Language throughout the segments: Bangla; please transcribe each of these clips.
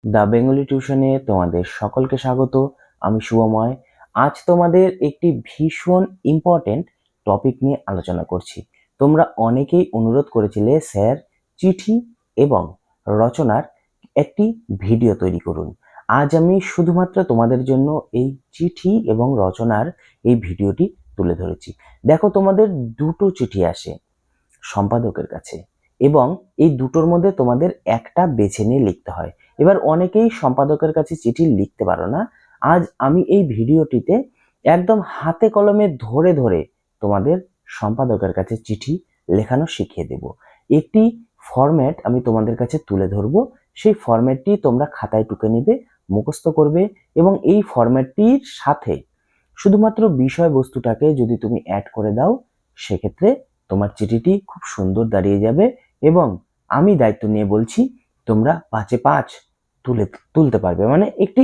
দ্য বেঙ্গলি টিউশনে তোমাদের সকলকে স্বাগত। আমি শুভময়। আজ তোমাদের একটি ভীষণ ইম্পর্টেন্ট টপিক নিয়ে আলোচনা করছি। তোমরা অনেকেই অনুরোধ করেছিলে স্যার চিঠি এবং রচনার একটি ভিডিও তৈরি করুন। আজ আমি শুধুমাত্র তোমাদের জন্য এই চিঠি এবং রচনার এই ভিডিওটি তুলে ধরেছি। দেখো, তোমাদের দুটো চিঠি আসে সম্পাদকের কাছে এবং এই দুটোর মধ্যে তোমাদের একটা বেছে নিয়ে লিখতে হয়। এবার অনেকেই সম্পাদকের কাছে চিঠি লিখতে পারো না। আজ আমি এই ভিডিওটিতে একদম হাতে কলমে ধরে ধরে তোমাদের সম্পাদকের কাছে চিঠি লেখানো শিখিয়ে দেব। একটি ফরম্যাট আমি তোমাদের কাছে তুলে ধরবো, সেই ফরম্যাটটি তোমরা খাতায় টুকে নিবে, মুখস্থ করবে এবং এই ফরম্যাটটির সাথে শুধুমাত্র বিষয়বস্তুটাকে যদি তুমি অ্যাড করে দাও, সেক্ষেত্রে তোমার চিঠিটি খুব সুন্দর দাঁড়িয়ে যাবে এবং আমি দায়িত্ব নিয়ে বলছি তোমরা 5-এ 5 তুলতে পারবে। মানে একটি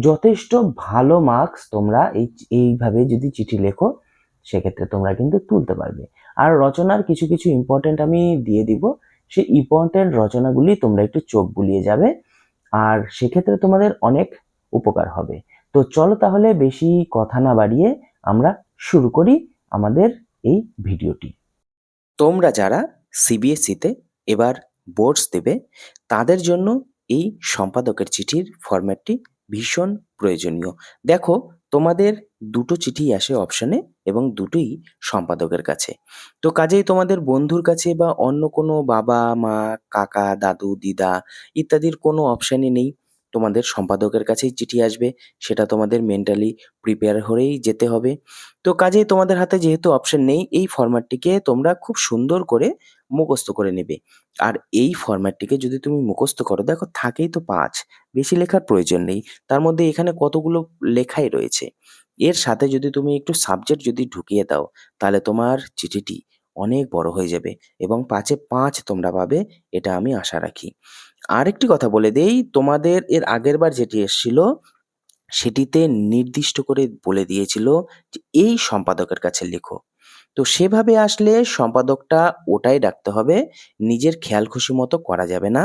যথেষ্ট ভালো মার্কস তোমরা এইভাবে যদি চিঠি লেখো, সেক্ষেত্রে তোমরা কিন্তু তুলতে পারবে। আর রচনার কিছু কিছু ইম্পর্টেন্ট আমি দিয়ে দিব, সেই ইম্পর্টেন্ট রচনাগুলি তোমরা একটু চোখ বুলিয়ে যাবে আর সেক্ষেত্রে তোমাদের অনেক উপকার হবে। তো চলো তাহলে বেশি কথা না বাড়িয়ে আমরা শুরু করি আমাদের এই ভিডিওটি। তোমরা যারা সিবিএসইতে এবার বোর্ডস দেবে, তাদের জন্য এই সম্পাদকের চিঠির ফরম্যাটটি ভীষণ প্রয়োজনীয়। দেখো, তোমাদের দুটো চিঠি আসে অপশনে এবং দুটোই সম্পাদকের কাছে। তো কাজেই তোমাদের বন্ধুর কাছে বা অন্য কোনো বাবা মা কাকা দাদু দিদা ইত্যাদির কোনো অপশানই নেই, তোমাদের সম্পাদকের কাছেই চিঠি আসবে। সেটা তোমাদের মেন্টালি প্রিপেয়ার হয়েই যেতে হবে। তো কাজেই তোমাদের হাতে যেহেতু অপশন নেই, এই ফরম্যাটটিকে তোমরা খুব সুন্দর করে মুখস্থ করে নেবে। আর এই ফরম্যাটটিকে যদি তুমি মুখস্থ করো, দেখো থাকেই তো 5, বেশি লেখার প্রয়োজন নেই। তার মধ্যে এখানে কতগুলো লেখাই রয়েছে। এর সাথে যদি তুমি একটু সাবজেক্ট যদি ঢুকিয়ে দাও, তাহলে তোমার চিঠিটি অনেক বড় হয়ে যাবে এবং 5-এ 5 তোমরা পাবে, এটা আমি আশা রাখি। আরেকটি কথা বলে দেই, তোমাদের এর আগের বার যেটি এসছিল সেটিতে নির্দিষ্ট করে বলে দিয়েছিল যে এই সম্পাদকের কাছে লেখো। তো সেভাবে আসলে সম্পাদকটা ওটাই রাখতে হবে, নিজের খেয়াল খুশি মতো করা যাবে না।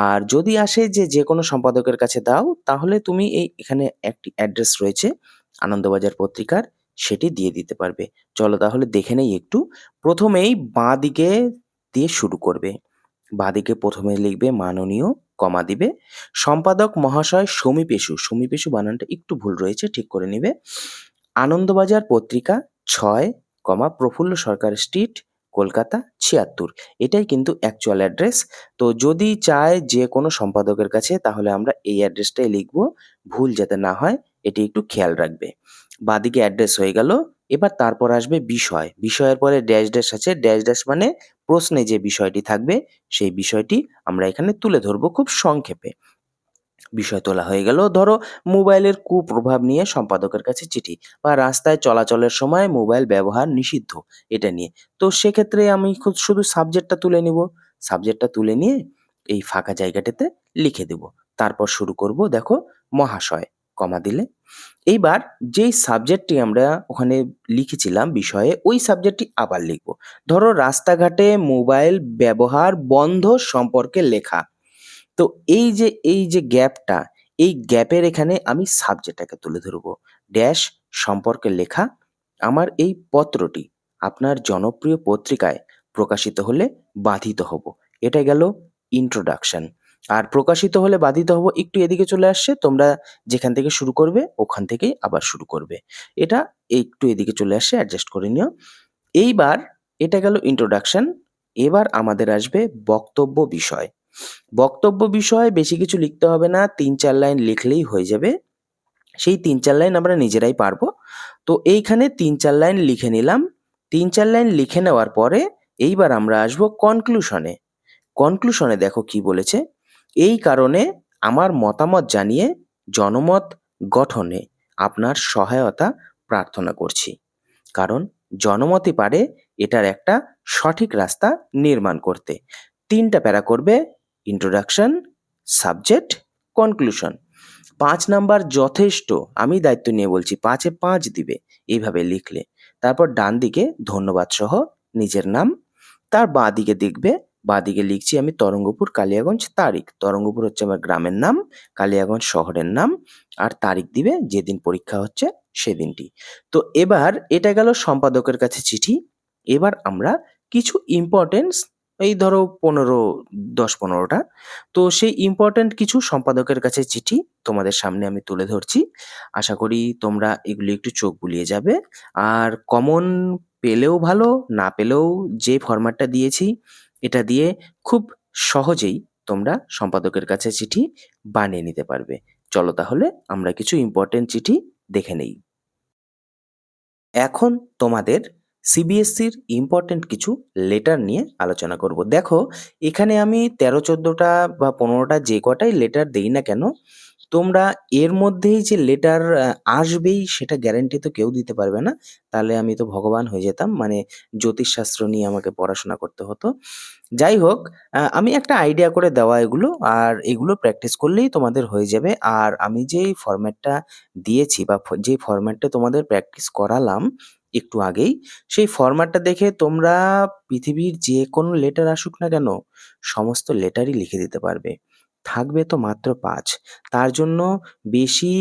আর যদি আসে যে যেকোনো সম্পাদকের কাছে দাও, তাহলে তুমি এখানে একটি অ্যাড্রেস রয়েছে আনন্দবাজার পত্রিকার, সেটি দিয়ে দিতে পারবে। চলো তাহলে দেখে নেই একটু। প্রথমেই বাঁদিকে দিয়ে শুরু করবে। বাঁদিকে প্রথমে লিখবে মাননীয়, কমা দিবে, সম্পাদক মহাশয় সমীপেশু, সমীপেশু বানানটা একটু ভুল রয়েছে, ঠিক করে নিবে। আনন্দবাজার পত্রিকা 6, প্রফুল্ল সরকার স্ট্রিট, কলকাতা 76। এটাই কিন্তু অ্যাকচুয়াল অ্যাড্রেস। তো যদি চায় যে কোনো সম্পাদকের কাছে, তাহলে আমরা এই অ্যাড্রেসটাই লিখব, ভুল যাতে না হয় এটি একটু খেয়াল রাখবে। বাঁদিকে অ্যাড্রেস হয়ে গেল। এবার তারপর আসবে বিষয়। বিষয়ের পরে ড্যাশ ড্যাশ আছে, ড্যাশ ড্যাশ মানে প্রশ্নে যে বিষয়টি থাকবে সেই বিষয়টি আমরা এখানে তুলে ধরবো খুব সংক্ষেপে। বিষয় তোলা হয়ে গেল। ধরো মোবাইলের কুপ্রভাব নিয়ে সম্পাদকের কাছে চিঠি, বা রাস্তায় চলাচলের সময় মোবাইল ব্যবহার নিষিদ্ধ, এটা নিয়ে। তো সেক্ষেত্রে আমি শুধু সাবজেক্টটা তুলে নিব। সাবজেক্টটা তুলে নিয়ে এই ফাঁকা জায়গাটাতে লিখে দেব। তারপর শুরু করব, দেখো মহাশয়, কমা দিলে। এইবার যেই সাবজেক্টটি আমরা ওখানে লিখেছিলাম বিষয়ে, ওই সাবজেক্টটি আবার লিখব। ধরো রাস্তাঘাটে মোবাইল ব্যবহার বন্ধ সম্পর্কে লেখা। তো এই যে গ্যাপটা, এই গ্যাপের এখানে আমি সাবজেক্টটাকে তুলে ধরবো। ড্যাশ সম্পর্কে লেখা, আমার এই পত্রটি আপনার জনপ্রিয় পত্রিকায় প্রকাশিত হলে বাধিত হব। এটা গেল ইন্ট্রোডাকশন। আর প্রকাশিত হলে বাধিত হব একটু এদিকে চলে আসছে, তোমরা যেখান থেকে শুরু করবে ওখান থেকেই আবার শুরু করবে। এটা একটু এদিকে চলে আসছে, অ্যাডজাস্ট করে নিও। এইবার এটা গেল ইন্ট্রোডাকশন। এবার আমাদের আসবে বক্তব্য বিষয়। বক্তব্য বিষয়ে বেশি কিছু লিখতে হবে না, 3-4 লাইন লিখলেই হয়ে যাবে। সেই 3-4 লাইন আমরা নিজেরাই পারবো। তো এইখানে 3-4 লাইন লিখে নিলাম। 3-4 লাইন লিখে নেওয়ার পরে এইবার আমরা আসবো কনক্লুশনে। কনক্লুশনে দেখো কি বলেছে, এই কারণে আমার মতামত জানিয়ে জনমত গঠনে আপনার সহায়তা প্রার্থনা করছি। কারণ জনমতই পারে এটার একটা সঠিক রাস্তা নির্মাণ করতে। 3টা প্যারা করবে, ইন্ট্রোডাকশন, সাবজেক্ট, কনক্লুশন। 5 নাম্বার যথেষ্ট, আমি দায়িত্ব নিয়ে বলছি, 5-এ 5 দিবে এইভাবে লিখলে। তারপর ডান দিকে ধন্যবাদ সহ নিজের নাম, তার বাঁ দিকে দেখবে বাঁদিকে লিখছি আমি তরঙ্গপুর কালিয়াগঞ্জ তারিখ। তরঙ্গপুর হচ্ছে আমার গ্রামের নাম, কালিয়াগঞ্জ শহরের নাম, আর তারিখ দিবে যেদিন পরীক্ষা হচ্ছে সেদিনটি। তো এবার এটা গেল সম্পাদকের কাছে চিঠি। এবার আমরা কিছু ইম্পর্টেন্স, এই ধরো 10-15টা, তো সেই ইম্পর্টেন্ট কিছু সম্পাদকের কাছে চিঠি তোমাদের সামনে আমি তুলে ধরছি। আশা করি তোমরা এগুলি একটু চোখ বুলিয়ে যাবে। আর কমন পেলেও ভালো, না পেলেও যে ফরম্যাটটা দিয়েছি এটা দিয়ে খুব সহজেই তোমরা সম্পাদকের কাছে চিঠি বানিয়ে নিতে পারবে। চলো তাহলে আমরা কিছু ইম্পর্টেন্ট চিঠি দেখে নেই। এখন তোমাদের সিবিএসসির ইম্পর্টেন্ট কিছু লেটার নিয়ে আলোচনা করব। দেখো, এখানে আমি 13-14টা বা 15টা যে কটাই লেটার দেই না কেন, তোমরা এর মধ্যেই যে লেটার আসবেই সেটা গ্যারান্টি তো কেউ দিতে পারবে না। তাহলে আমি তো ভগবান হয়ে যেতাম, মানে জ্যোতিষশাস্ত্র নিয়ে আমাকে পড়াশোনা করতে হতো। যাই হোক, আমি একটা আইডিয়া করে দেওয়া এগুলো, আর এগুলো প্র্যাকটিস করলেই তোমাদের হয়ে যাবে। আর আমি যেই ফরম্যাটটা দিয়েছি বা যে ফরম্যাটটা তোমাদের প্র্যাকটিস করালাম একটু আগেই, সেই ফরম্যাটটা দেখে তোমরা পৃথিবীর যে কোনো লেটার আসুক না কেন, সমস্ত লেটারই লিখে দিতে পারবে। থাকবে তো মাত্র 5। তার জন্য বেশি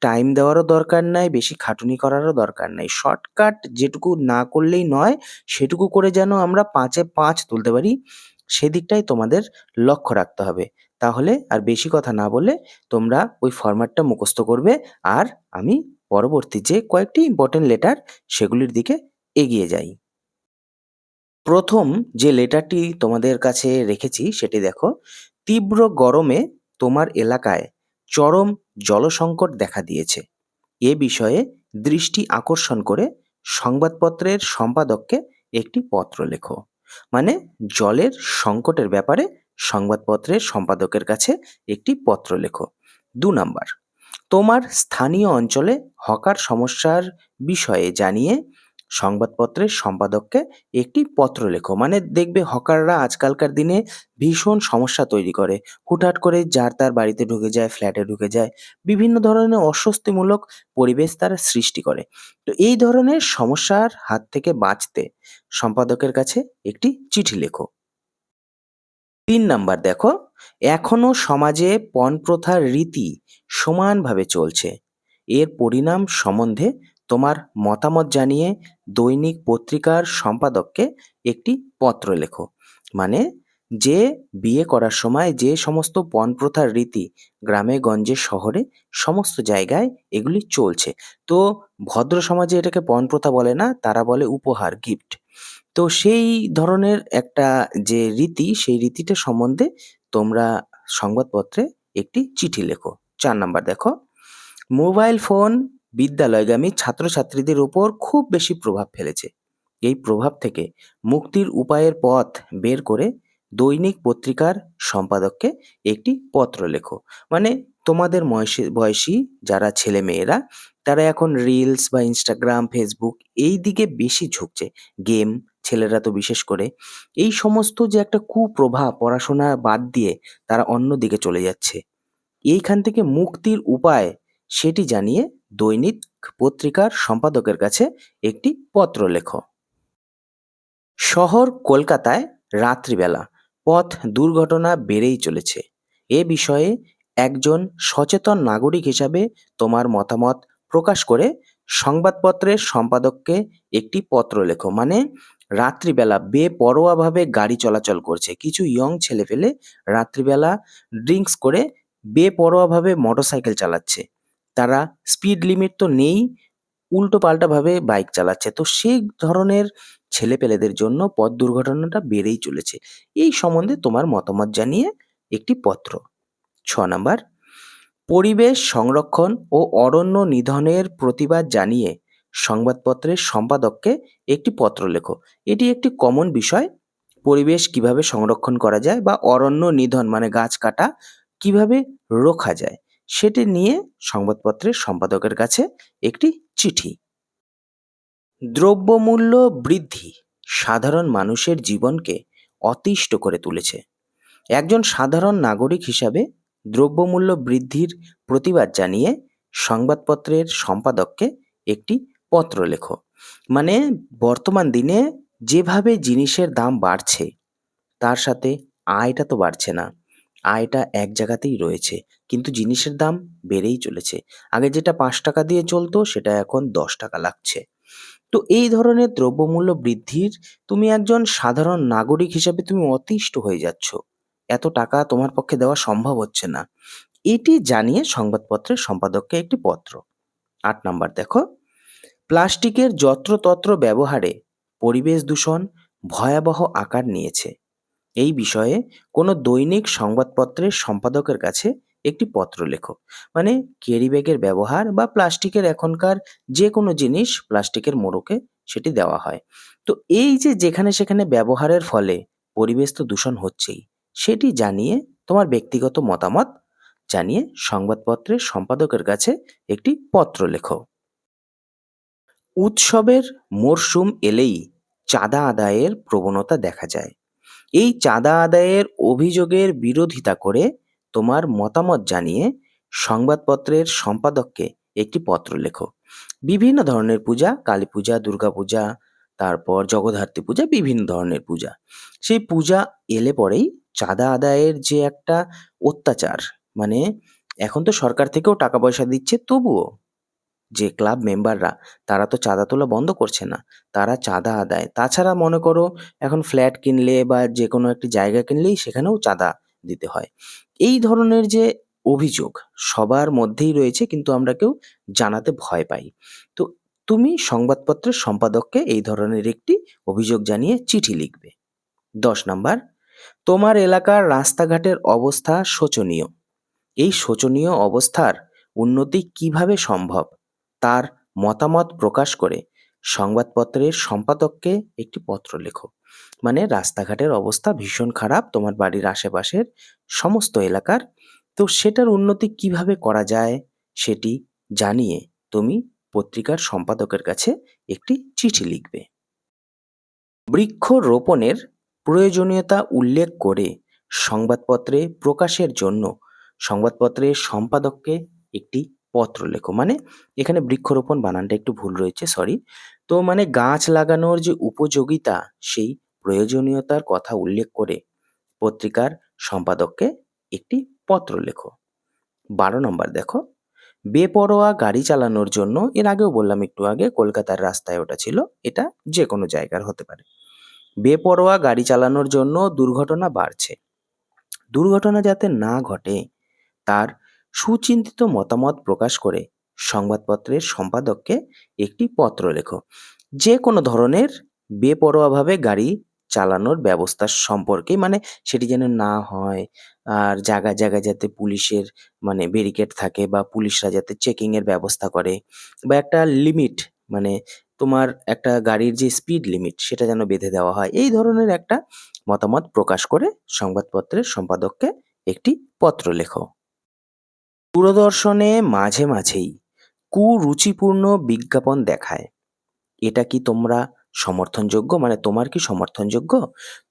টাইম দেওয়ারও দরকার নাই, বেশি খাটুনি করারও দরকার নাই। শর্টকাট যেটুকু না করলেই নয়, সেটুকু করে যেন আমরা 5-এ 5 তুলতে পারি, সেদিকটাই তোমাদের লক্ষ্য রাখতে হবে। তাহলে আর বেশি কথা না বলে তোমরা ওই ফরম্যাটটা মুখস্থ করবে, আর আমি পরবর্তী যে কয়েকটি ইম্পর্টেন্ট লেটার সেগুলির দিকে এগিয়ে যাই। প্রথম যে লেটারটি তোমাদের কাছে রেখেছি সেটি দেখো। তীব্র গরমে তোমার এলাকায় চরম জলসংকট দেখা দিয়েছে। এ বিষয়ে দৃষ্টি আকর্ষণ করে সংবাদপত্রের সম্পাদককে একটি পত্র লেখো। মানে জলের সংকটের ব্যাপারে সংবাদপত্রের সম্পাদকের কাছে একটি পত্র লেখো। 2 নাম্বার, তোমার স্থানীয় অঞ্চলে হকার সমস্যার বিষয়ে জানিয়ে সংবাদপত্রের সম্পাদককে একটি পত্র লেখো। মানে দেখবে হকাররা আজকালকার দিনে ভীষণ সমস্যা তৈরি করে। হুটহাট করে যার তার বাড়িতে ঢুকে যায়, ফ্ল্যাটে ঢুকে যায়, বিভিন্ন ধরনের অস্বস্তিমূলক পরিবেশ তারা সৃষ্টি করে। তো এই ধরনের সমস্যার হাত থেকে বাঁচতে সম্পাদকের কাছে একটি চিঠি লেখো। 3 নাম্বার দেখো, এখনো সমাজে পণপ্রথার রীতি সমানভাবে চলছে। এর পরিণাম সম্বন্ধে তোমার মতামত জানিয়ে দৈনিক পত্রিকার সম্পাদককে একটি পত্র লেখো। মানে যে বিয়ে করার সময় যে সমস্ত পণপ্রথার রীতি গ্রামে গঞ্জে শহরে সমস্ত জায়গায় এগুলি চলছে, তো ভদ্র সমাজে এটাকে পণপ্রথা বলে না, তারা বলে উপহার, গিফট। তো সেই ধরনের একটা যে রীতি, সেই রীতিটা সম্বন্ধে তোমরা সংবাদপত্রে একটি চিঠি লেখো। 4 নাম্বার দেখো, মোবাইল ফোন বিদ্যালয়গামী ছাত্রছাত্রীদের উপর খুব বেশি প্রভাব ফেলেছে। এই প্রভাব থেকে মুক্তির উপায়ের পথ বের করে দৈনিক পত্রিকার সম্পাদককে একটি পত্র লেখো। মানে তোমাদের বয়সী যারা ছেলেমেয়েরা, তারা এখন রিলস বা ইনস্টাগ্রাম, ফেসবুক এই দিকে বেশি ঝুঁকছে। গেম, ছেলেরা তো বিশেষ করে। এই সমস্ত যে একটা কুপ্রভাব, পড়াশোনা বাদ দিয়ে তারা অন্যদিকে চলে যাচ্ছে। এইখান থেকে মুক্তির উপায় সেটি জানিয়ে দৈনিক পত্রিকার সম্পাদকের কাছে একটি পত্র লেখো। শহর কলকাতায় রাত্রিবেলা পথ দুর্ঘটনা বেড়েই চলেছে। এ বিষয়ে একজন সচেতন নাগরিক হিসাবে তোমার মতামত প্রকাশ করে সংবাদপত্রের সম্পাদককে একটি পত্র লেখো। মানে রাত্রিবেলা বেপরোয়াভাবে গাড়ি চলাচল করছে। কিছু ইয়ং ছেলেপেলে রাত্রিবেলা ড্রিঙ্কস করে বেপরোয়াভাবে মোটরসাইকেল চালাচ্ছে। তারা স্পিড লিমিট তো নেই, উল্টোপাল্টাভাবে বাইক চালাচ্ছে। তো সেই ধরনের ছেলেপেলেদের জন্য পথ দুর্ঘটনাটা বেড়েই চলেছে। এই সম্বন্ধে তোমার মতামত জানিয়ে একটি পত্র। 6 নাম্বার, পরিবেশ সংরক্ষণ ও অরণ্য নিধনের প্রতিবাদ জানিয়ে সংবাদপত্রের সম্পাদককে একটি পত্র লেখো। এটি একটি কমন বিষয়। পরিবেশ কিভাবে সংরক্ষণ করা যায় বা অরণ্য নিধন মানে গাছ কাটা কিভাবে রোখা যায়, সেটি নিয়ে সংবাদপত্রের সম্পাদকের কাছে একটি চিঠি। দ্রব্যমূল্য বৃদ্ধি সাধারণ মানুষের জীবনকে অতিষ্ঠ করে তুলেছে। একজন সাধারণ নাগরিক হিসাবে দ্রব্যমূল্য বৃদ্ধির প্রতিবাদ জানিয়ে সংবাদপত্রের সম্পাদককে একটি পত্র লেখো। মানে বর্তমান দিনে যেভাবে জিনিসের দাম বাড়ছে, তার সাথে আয়টা তো বাড়ছে না, আয়টা এক জায়গাতেই রয়েছে, কিন্তু জিনিসের দাম বেড়েই চলেছে। আগে যেটা 5 টাকা দিয়ে চলতো সেটা এখন 10 টাকা লাগছে। তো এই ধরনের দ্রব্যমূল্য বৃদ্ধির তুমি একজন সাধারণ নাগরিক হিসেবে তুমি অতিষ্ঠ হয়ে যাচ্ছ। এত টাকা তোমার পক্ষে দেওয়া সম্ভব হচ্ছে না। এটি জানিয়ে সংবাদপত্রের সম্পাদককে একটি পত্র। 8 নাম্বার দেখো, প্লাস্টিকের যত্রতত্র ব্যবহারে পরিবেশ দূষণ ভয়াবহ আকার নিয়েছে। এই বিষয়ে কোনো দৈনিক সংবাদপত্রের সম্পাদকের কাছে একটি পত্র লেখো। মানে ক্যারি ব্যাগের ব্যবহার বা প্লাস্টিকের এখনকার যে কোনো জিনিস প্লাস্টিকের মোড়কে সেটি দেওয়া হয়। তো এই যে যেখানে সেখানে ব্যবহারের ফলে পরিবেশ তো দূষণ হচ্ছেই, সেটি জানিয়ে তোমার ব্যক্তিগত মতামত জানিয়ে সংবাদপত্রের সম্পাদকের কাছে একটি পত্র লেখো। উৎসবের মরশুম এলেই চাঁদা আদায়ের প্রবণতা দেখা যায়। এই চাঁদা আদায়ের অভিযোগের বিরোধিতা করে তোমার মতামত জানিয়ে সংবাদপত্রের সম্পাদককে একটি পত্র লেখো। বিভিন্ন ধরনের পূজা, কালী পূজা, দুর্গা পূজা, তারপর জগদ্ধাত্রী পূজা, বিভিন্ন ধরনের পূজা, সেই পূজা এলে পরেই চাঁদা আদায়ের যে একটা অত্যাচার, মানে এখন তো সরকার থেকেও টাকা পয়সা দিচ্ছে, তবুও যে ক্লাব মেম্বাররা তারা তো চাঁদা তোলা বন্ধ করছে না। তারা চাঁদা আদায়। তাছাড়া মনে করো এখন ফ্ল্যাট কিনলে বা যেকোনো একটি জায়গা কিনলেই সেখানেও চাঁদা দিতে হয়। এই ধরনের যে অভিযোগ সবার মধ্যেই রয়েছে, কিন্তু আমরা কেউ জানাতে ভয় পাই। তো তুমি সংবাদপত্রের সম্পাদককে এই ধরনের একটি অভিযোগ জানিয়ে চিঠি লিখবে। 10 নাম্বার, তোমার এলাকার রাস্তাঘাটের অবস্থা শোচনীয়। এই শোচনীয় অবস্থার উন্নতি কিভাবে সম্ভব তার মতামত প্রকাশ করে সংবাদপত্রের সম্পাদককে একটি পত্র লেখো। মানে রাস্তাঘাটের অবস্থা ভীষণ খারাপ তোমার বাড়ির আশেপাশের সমস্ত এলাকার, তো সেটার উন্নতি কিভাবে করা যায় সেটি জানিয়ে তুমি পত্রিকার সম্পাদকের কাছে একটি চিঠি লিখবে। বৃক্ষরোপণের প্রয়োজনীয়তা উল্লেখ করে সংবাদপত্রে প্রকাশের জন্য সংবাদপত্রের সম্পাদককে একটি পত্র লেখো। মানে এখানে বৃক্ষরোপণ বানানটা একটু ভুল রয়েছে, সরি। তো মানে গাছ লাগানোর যে উপযোগিতা সেই প্রয়োজনীয়তার কথা উল্লেখ করে পত্রিকার সম্পাদককে একটি পত্র লেখো। 12 নম্বর দেখো, বেপরোয়া গাড়ি চালানোর জন্য, এর আগেও বললাম একটু আগে কলকাতার রাস্তায় ওটা ছিল, এটা যে কোনো জায়গার হতে পারে। বেপরোয়া গাড়ি চালানোর জন্য দুর্ঘটনা বাড়ছে। দুর্ঘটনা যাতে না ঘটে তার সুচিন্তিত মতামত প্রকাশ করে সংবাদপত্রের সম্পাদককে একটি পত্র লেখো। যে কোনো ধরনের বেপরোয়াভাবে গাড়ি চালানোর ব্যবস্থা সম্পর্কে, মানে সেটি যেন না হয়, আর জায়গায় জায়গায় যাতে পুলিশের মানে ব্যারিকেড থাকে বা পুলিশরা যাতে চেকিং এর ব্যবস্থা করে, বা একটা লিমিট, মানে তোমার একটা গাড়ির যে স্পিড লিমিট সেটা যেন বেঁধে দেওয়া হয়, এই ধরনের একটা মতামত প্রকাশ করে সংবাদপত্রের সম্পাদককে একটি পত্র লেখো। দূরদর্শনে মাঝে মাঝেই কুরুচিপূর্ণ বিজ্ঞাপন দেখায়। এটা কি তোমরা সমর্থনযোগ্য? মানে তোমার কি সমর্থনযোগ্য?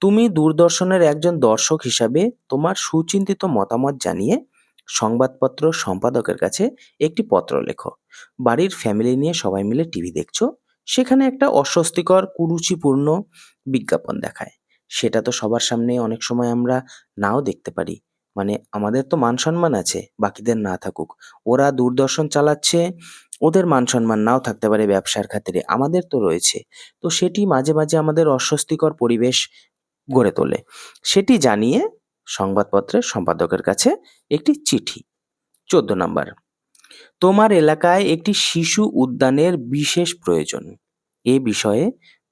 তুমি দূরদর্শনের একজন দর্শক হিসাবে তোমার সুচিন্তিত মতামত জানিয়ে সংবাদপত্র সম্পাদকের কাছে একটি পত্র লেখো। বাড়ির ফ্যামিলি নিয়ে সবাই মিলে টিভি দেখছো, সেখানে একটা অস্বস্তিকর কুরুচিপূর্ণ বিজ্ঞাপন দেখায়। সেটা তো সবার সামনে অনেক সময় আমরা নাও দেখতে পারি। মানে আমাদের তো মান সম্মান আছে, বাকিদের না থাকুক। ওরা দূরদর্শন চালাচ্ছে, ওদের মান সম্মান নাও থাকতে পারে ব্যবসার খাতিরে, আমাদের তো রয়েছে। তো সেটি মাঝে মাঝে আমাদের অস্বস্তিকর পরিবেশ গড়ে তোলে। সেটি জানিয়ে সংবাদপত্রের সম্পাদকের কাছে একটি চিঠি। 14 নাম্বার, তোমার এলাকায় একটি শিশু উদ্যানের বিশেষ প্রয়োজন। এ বিষয়ে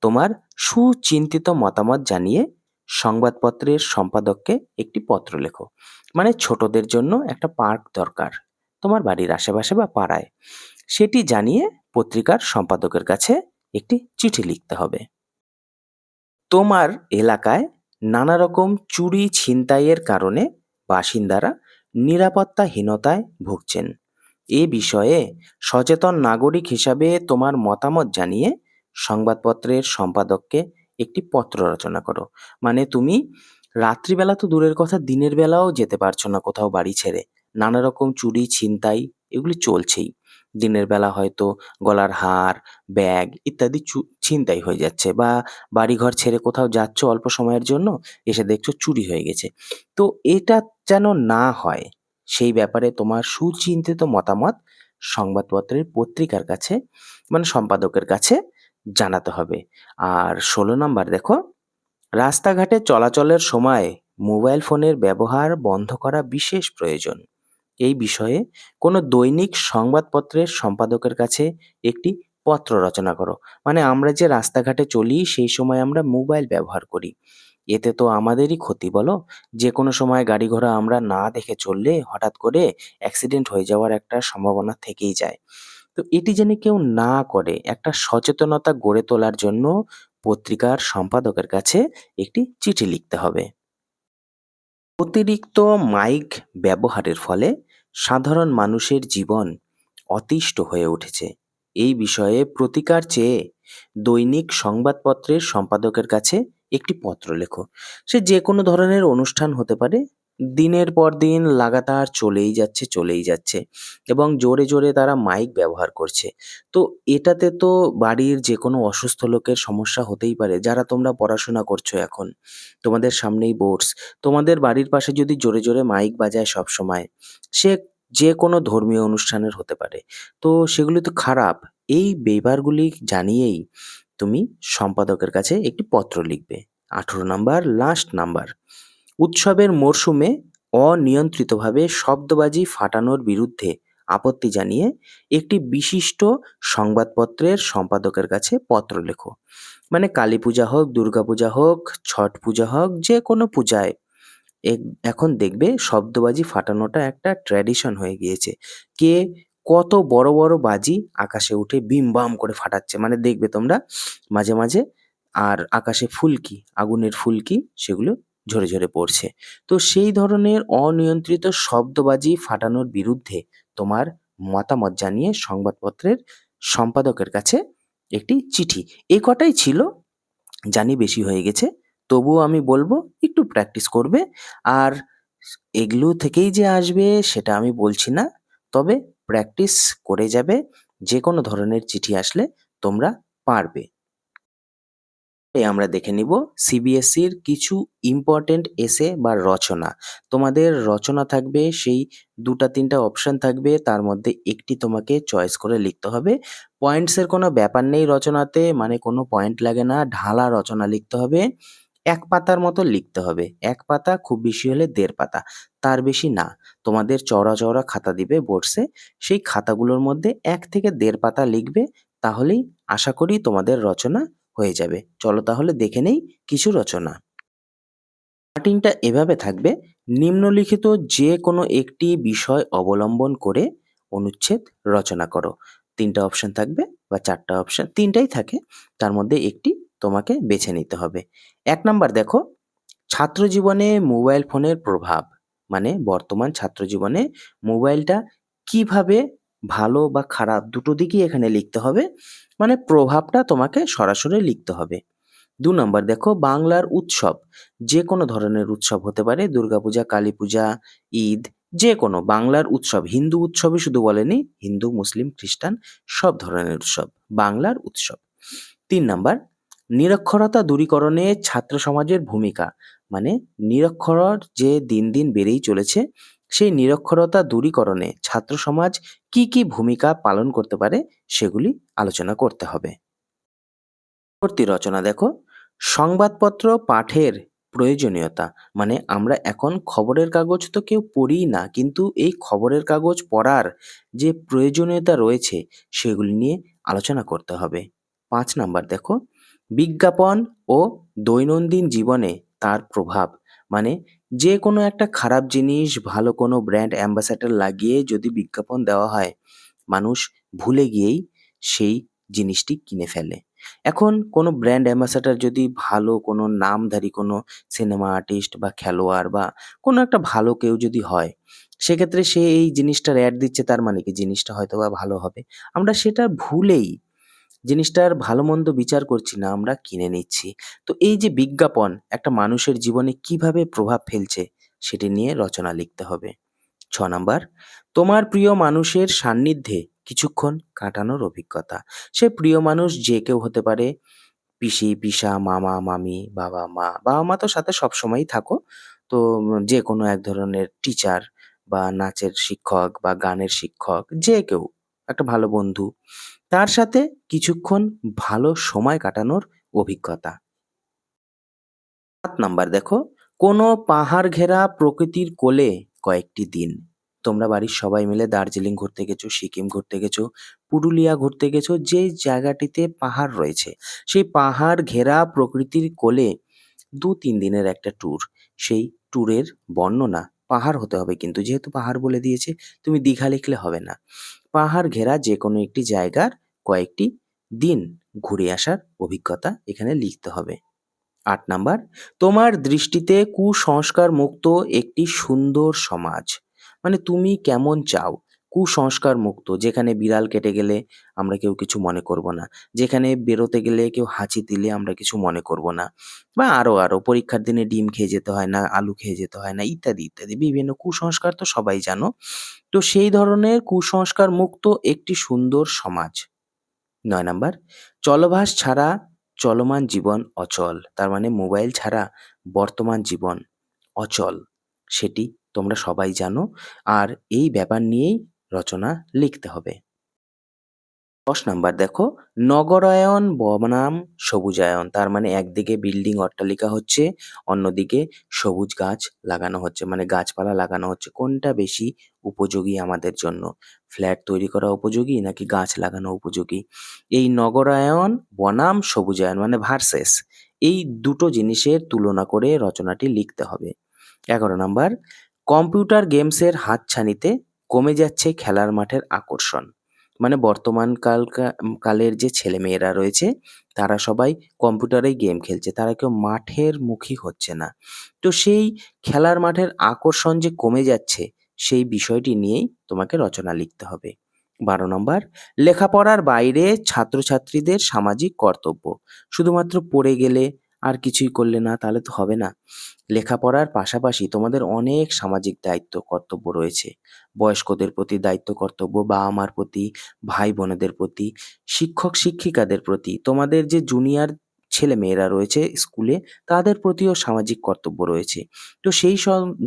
তোমার সুচিন্তিত মতামত জানিয়ে সংবাদপত্রের সম্পাদককে একটি পত্র লেখো। মানে ছোটদের জন্য একটা পার্ক দরকার তোমার বাড়ির আশেপাশে বা পাড়ায়, সেটি জানিয়ে পত্রিকার সম্পাদকের কাছে একটি চিঠি লিখতে হবে। তোমার এলাকায় নানা রকম চুরি ছিনতাইয়ের কারণে বাসিন্দারা নিরাপত্তাহীনতায় ভুগছেন। এ বিষয়ে সচেতন নাগরিক হিসাবে তোমার মতামত জানিয়ে সংবাদপত্রের সম্পাদককে একটি পত্র রচনা করো। মানে তুমি রাত্রিবেলা তো দূরের কথা, দিনের বেলাও যেতে পারছো না কোথাও বাড়ি ছেড়ে, নানা রকম চুরি ছিনতাই এগুলি চলছেই। দিনের বেলা হয়তো গলার হার, ব্যাগ ইত্যাদি ছিনতাই হয়ে যাচ্ছে, বা বাড়িঘর ছেড়ে কোথাও যাচ্ছ অল্প সময়ের জন্য, এসে দেখছো চুরি হয়ে গেছে। তো এটা যেন না হয়, সেই ব্যাপারে তোমার সুচিন্তিত মতামত সংবাদপত্রের পত্রিকার কাছে, মানে সম্পাদকের কাছে জানাতে হবে। আর ১৬ নাম্বার দেখো, রাস্তাঘাটে চলাচলের সময় মোবাইল ফোনের ব্যবহার বন্ধ করা বিশেষ প্রয়োজন। এই বিষয়ে কোনো দৈনিক সংবাদপত্রের সম্পাদকের কাছে একটি পত্র রচনা করো। মানে আমরা যে রাস্তাঘাটে চলি সেই সময় আমরা মোবাইল ব্যবহার করি। এতে তো আমাদেরই ক্ষতি বলো? যেকোনো সময় গাড়ি ঘোড়া আমরা না দেখে চললে হঠাৎ করে অ্যাক্সিডেন্ট হয়ে যাওয়ার একটা সম্ভাবনা থেকেই যায়। তো এটি যেন কেউ না করে, একটা সচেতনতা গড়ে তোলার জন্য পত্রিকার সম্পাদকের কাছে একটি চিঠি লিখতে হবে। অতিরিক্ত মাইক ব্যবহারের ফলে সাধারণ মানুষের জীবন অতিষ্ঠ হয়ে উঠেছে। এই বিষয়ে প্রতিকার চেয়ে দৈনিক সংবাদপত্রের সম্পাদকের কাছে একটি পত্র লেখো। সে যে কোনো ধরনের অনুষ্ঠান হতে পারে, দিনের পর দিন লাগাতার চলেই যাচ্ছে চলেই যাচ্ছে, এবং জোরে জোরে তারা মাইক ব্যবহার করছে। তো এটাতে তো বাড়ির যে কোনো অসুস্থ লোকের সমস্যা হতেই পারে। যারা তোমরা পড়াশোনা করছো এখন, তোমাদের সামনেই বোর্ডস, তোমাদের বাড়ির পাশে যদি জোরে জোরে মাইক বাজায় সব সময়, সে যে কোনো ধর্মীয় অনুষ্ঠানের হতে পারে, তো সেগুলি তো খারাপ। এই ব্যাপারগুলি জানিয়েই তুমি সম্পাদকের কাছে একটি পত্র লিখবে। ১৮ নাম্বার, লাস্ট নাম্বার, উৎসবের মরশুমে অনিয়ন্ত্রিতভাবে শব্দবাজি ফাটানোর বিরুদ্ধে আপত্তি জানিয়ে একটি বিশিষ্ট সংবাদপত্রের সম্পাদকের কাছে পত্র লেখো। মানে কালী পূজা হোক, দুর্গা পূজা হোক, ছট পূজা হোক, যে কোনো পূজায় এখন দেখবে শব্দবাজি ফাটানোটা একটা ট্র্যাডিশন হয়ে গিয়েছে। কে কত বড় বড় বাজি আকাশে উঠে বিম বাম করে ফাটাচ্ছে, মানে দেখবে তোমরা মাঝে মাঝে। আর আকাশে ফুলকি, আগুনের ফুলকি, সেগুলো ঝরে ঝরে পড়ছে। তো সেই ধরনের অনিয়ন্ত্রিত শব্দবাজি ফাটানোর বিরুদ্ধে তোমার মতামত জানিয়ে সংবাদপত্রের সম্পাদকের কাছে একটি চিঠি। এই কটাই ছিল, জানি বেশি হয়ে গেছে, তবুও আমি বলবো একটু প্র্যাকটিস করবে। আর এগুলো থেকেই যে আসবে সেটা আমি বলছি না, তবে প্র্যাকটিস করে যাবে, যে কোনো ধরনের চিঠি আসলে তোমরা পারবে। আমরা দেখে নিব সিবিএসসির কিছু ইম্পর্টেন্ট এসে বা রচনা। তোমাদের রচনা থাকবে, সেই ২টা-৩টা অপশন থাকবে, তার মধ্যে একটি তোমাকে চয়েস করে লিখতে হবে। পয়েন্টসের কোনো ব্যাপার নেই রচনাতে, মানে কোনো পয়েন্ট লাগে না, ঢালা রচনা লিখতে হবে। ১ পাতার মতো লিখতে হবে। ১ পাতা, খুব বেশি হলে ১.৫ পাতা, তার বেশি না। তোমাদের চওড়া চওড়া খাতা দিবে বোর্ডসে, সেই খাতাগুলোর মধ্যে ১ থেকে ১.৫ পাতা লিখবে, তাহলেই আশা করি তোমাদের রচনা হয়ে যাবে। চলো তাহলে দেখে নেই কিছু রচনা। স্টার্টিংটা এভাবে থাকবে, নিম্নলিখিত যে কোনো একটি বিষয় অবলম্বন করে অনুচ্ছেদ রচনা করো। ৩টা অপশন থাকবে বা ৪টা অপশন, ৩টাই থাকে, তার মধ্যে একটি তোমাকে বেছে নিতে হবে। ১ নাম্বার দেখো, ছাত্র জীবনে মোবাইল ফোনের প্রভাব, মানে বর্তমান ছাত্র জীবনে মোবাইলটা কিভাবে ভালো বা খারাপ দুটো দিকই এখানে লিখতে হবে, মানে প্রভাবটা তোমাকে সরাসরি লিখতে হবে। ২ নাম্বার দেখো, বাংলার উৎসব, যে কোনো ধরনের উৎসব হতে পারে, দুর্গাপূজা, কালী পূজা, ঈদ, যে কোনো বাংলার উৎসব, হিন্দু উৎসবই শুধু বলেনি, হিন্দু, মুসলিম, খ্রিস্টান সব ধরনের উৎসব, বাংলার উৎসব। ৩ নাম্বার, নিরক্ষরতা দূরীকরণে ছাত্র সমাজের ভূমিকা, মানে নিরক্ষরর যে দিন দিন বেড়েই চলেছে, সেই নিরক্ষরতা দূরীকরণে ছাত্র সমাজ কি কি ভূমিকা পালন করতে পারে সেগুলি আলোচনা করতে হবে। পরবর্তী রচনা দেখো, সংবাদপত্র পাঠের প্রয়োজনীয়তা, মানে আমরা এখন খবরের কাগজ তো কেউ পড়িই না, কিন্তু এই খবরের কাগজ পড়ার যে প্রয়োজনীয়তা রয়েছে সেগুলি নিয়ে আলোচনা করতে হবে। ৫ নাম্বার দেখো, বিজ্ঞাপন ও দৈনন্দিন জীবনে তার প্রভাব, মানে যে কোনো একটা খারাপ জিনিস ভালো কোনো ব্র্যান্ড অ্যাম্বাসাডর লাগিয়ে যদি বিজ্ঞাপন দেওয়া হয়, মানুষ ভুলে গিয়েই সেই জিনিসটি কিনে ফেলে। এখন কোনো ব্র্যান্ড অ্যাম্বাসাডর যদি ভালো কোনো নামধারী কোনো সিনেমা আর্টিস্ট বা খেলোয়াড় বা কোনো একটা ভালো কেউ যদি হয়, সেক্ষেত্রে সে এই জিনিসটার অ্যাড দিচ্ছে, তার মানে কি জিনিসটা হয়তোবা ভালো হবে। আমরা সেটা ভুলেই, জিনিসটার ভালো মন্দ বিচার করছি না, আমরা কিনে নিচ্ছি। তো এই যে বিজ্ঞাপন একটা মানুষের জীবনে কিভাবে প্রভাব ফেলছে সেটি নিয়ে রচনা লিখতে হবে। ৬ নাম্বার, তোমার প্রিয় মানুষের সান্নিধ্যে কিছুক্ষণ কাটানোর অভিজ্ঞতা। সে প্রিয় মানুষ যে কেউ হতে পারে, পিসি, পিসা, মামা, মামি, বাবা, মা। বাবা-মা তো সাথে সবসময়ই থাকো। তো যেকোনো এক ধরনের টিচার বা নাচের শিক্ষক বা গানের শিক্ষক যে কেউ, একটা ভালো বন্ধু। তার সাথে কিছুক্ষণ ভালো সময় কাটানোর অভিজ্ঞতা। ৭ নাম্বার দেখো, কোনো পাহাড় ঘেরা প্রকৃতির কোলে কয়েকটি দিন। তোমরা বাড়ির সবাই মিলে দার্জিলিং ঘুরতে গেছো, সিকিম ঘুরতে গেছো, পুরুলিয়া ঘুরতে গেছো, যে জায়গাটিতে পাহাড় রয়েছে, সেই পাহাড় ঘেরা প্রকৃতির কোলে ২-৩ দিনের একটা ট্যুর। সেই ট্যুরের বর্ণনা পাহাড় হতে হবে কিন্তু, যেহেতু পাহাড় বলে দিয়েছে, তুমি দীঘা লিখলে হবে না। পাহাড় ঘেরা যেকোনো একটি জায়গার কয়েকটি দিন ঘুরে আসার অভিজ্ঞতা এখানে লিখতে হবে। ৮ নাম্বার, তোমার দৃষ্টিতে কুসংস্কার মুক্ত একটি সুন্দর সমাজ। মানে তুমি কেমন চাও? কুসংস্কার মুক্ত, যেখানে বিড়াল কেটে গেলে আমরা কেউ কিছু মনে করব না। যেখানে বেরোতে গেলে কেউ হাঁচি দিলে আমরা কিছু মনে করব না। বা আরো পরীক্ষার দিনে ডিম খেয়ে যেতে হয় না, আলু খেয়ে যেতে হয় না, ইত্যাদি, ইত্যাদি। বিভিন্ন কুসংস্কার তো সবাই জানো। তো সেই ধরনের কুসংস্কার মুক্ত একটি সুন্দর সমাজ। ৯ নাম্বার, চলবাস ছাড়া চলমান জীবন অচল। তার মানে মোবাইল ছাড়া বর্তমান জীবন অচল। সেটি তোমরা সবাই জানো। আর এই ব্যাপার নিয়েই রচনা লিখতে হবে। ১০ নাম্বার দেখো, নগরায়ন বনাম সবুজায়ন। তার মানে একদিকে বিল্ডিং অট্টালিকা হচ্ছে, অন্যদিকে সবুজ গাছ লাগানো হচ্ছে, মানে গাছপালা লাগানো হচ্ছে। কোনটা বেশি উপযোগী আমাদের জন্য? ফ্ল্যাট তৈরি করা উপযোগী নাকি গাছ লাগানো উপযোগী? এই নগরায়ন বনাম সবুজায়ন মানে ভার্সেস, এই দুটো জিনিসের তুলনা করে রচনাটি লিখতে হবে। ১১ নাম্বার, কম্পিউটার গেমসের হাতছানিতে কমে যাচ্ছে খেলার মাঠের আকর্ষণ। মানে বর্তমান কালের যে ছেলেমেয়েরা রয়েছে, তারা সবাই কম্পিউটারেই গেম খেলছে। তারা কেউ মাঠের মুখী হচ্ছে না। তো সেই খেলার মাঠের আকর্ষণ যে কমে যাচ্ছে, সেই বিষয়টি নিয়েই তোমাকে রচনা লিখতে হবে। ১২ নম্বর, লেখাপড়ার বাইরে ছাত্রছাত্রীদের সামাজিক কর্তব্য। শুধুমাত্র পড়ে গেলে আর কিছুই করলে না, তাহলে তো হবে না। লেখাপড়ার পাশাপাশি তোমাদের অনেক সামাজিক দায়িত্ব কর্তব্য রয়েছে। বয়স্কদের প্রতি দায়িত্ব কর্তব্য, বাবা-মার প্রতি, ভাই-বোনেদের প্রতি, শিক্ষক-শিক্ষিকাদের প্রতি, তোমাদের যে জুনিয়র ছেলেমেয়েরা রয়েছে স্কুলে, তাদের প্রতিও সামাজিক কর্তব্য রয়েছে। তো সেই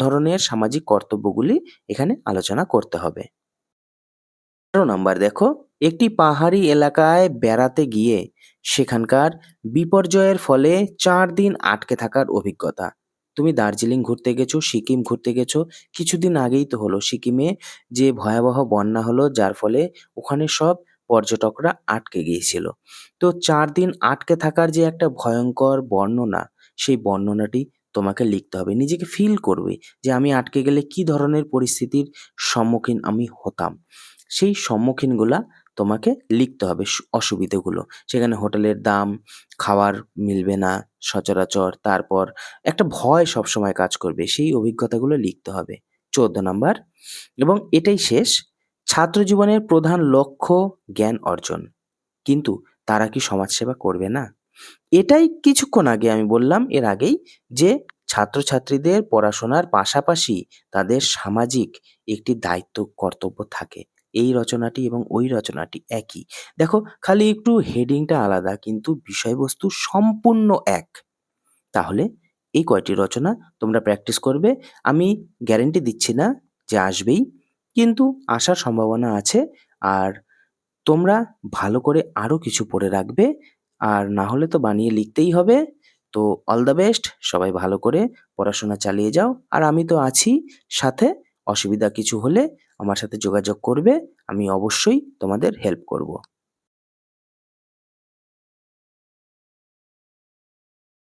ধরনের সামাজিক কর্তব্যগুলি এখানে আলোচনা করতে হবে। ১৩ নাম্বার দেখো, একটি পাহাড়ি এলাকায় বেড়াতে গিয়ে সেখানকার বিপর্যয়ের ফলে ৪ দিন আটকে থাকার অভিজ্ঞতা। তুমি দার্জিলিং ঘুরতে গেছো, সিকিম ঘুরতে গেছো, কিছুদিন আগেই তো হলো সিকিমে যে ভয়াবহ বন্যা হলো, যার ফলে ওখানে সব পর্যটকরা আটকে গিয়েছিল। তো ৪ দিন আটকে থাকার যে একটা ভয়ঙ্কর বর্ণনা, সেই বর্ণনাটি তোমাকে লিখতে হবে। নিজেকে ফিল করবে যে আমি আটকে গেলে কি ধরনের পরিস্থিতির সম্মুখীন আমি হতাম। সেই সম্মুখীনগুলা তোমাকে লিখতে হবে, অসুবিধেগুলো। সেখানে হোটেলের দাম, খাওয়ার মিলবে না সচরাচর, তারপর একটা ভয় সবসময় কাজ করবে। সেই অভিজ্ঞতাগুলো লিখতে হবে। ১৪ নাম্বার, এবং এটাই শেষ। ছাত্র জীবনের প্রধান লক্ষ্য জ্ঞান অর্জন। কিন্তু তারা কি সমাজসেবা করবে না? এটাই কিছুক্ষণ আগে আমি বললাম, এর আগেই, যে ছাত্রছাত্রীদের পড়াশোনার পাশাপাশি তাদের সামাজিক একটি দায়িত্ব কর্তব্য থাকে। এই রচনাটি এবং ওই রচনাটি একই। দেখো, খালি একটু হেডিংটা আলাদা কিন্তু বিষয়বস্তু সম্পূর্ণ এক। তাহলে এই কয়টি রচনা তোমরা প্র্যাকটিস করবে। আমি গ্যারান্টি দিচ্ছি না যে আসবেই, কিন্তু আসার সম্ভাবনা আছে। আর তোমরা ভালো করে আরো কিছু পড়ে রাখবে। আর না হলে তো বানিয়ে লিখতেই হবে। তো অল দ্য বেস্ট। সবাই ভালো করে পড়াশোনা চালিয়ে যাও। আর আমি তো আছি সাথে। অসুবিধা কিছু হলে আমার সাথে যোগাযোগ করবে। আমি অবশ্যই তোমাদের হেল্প করব।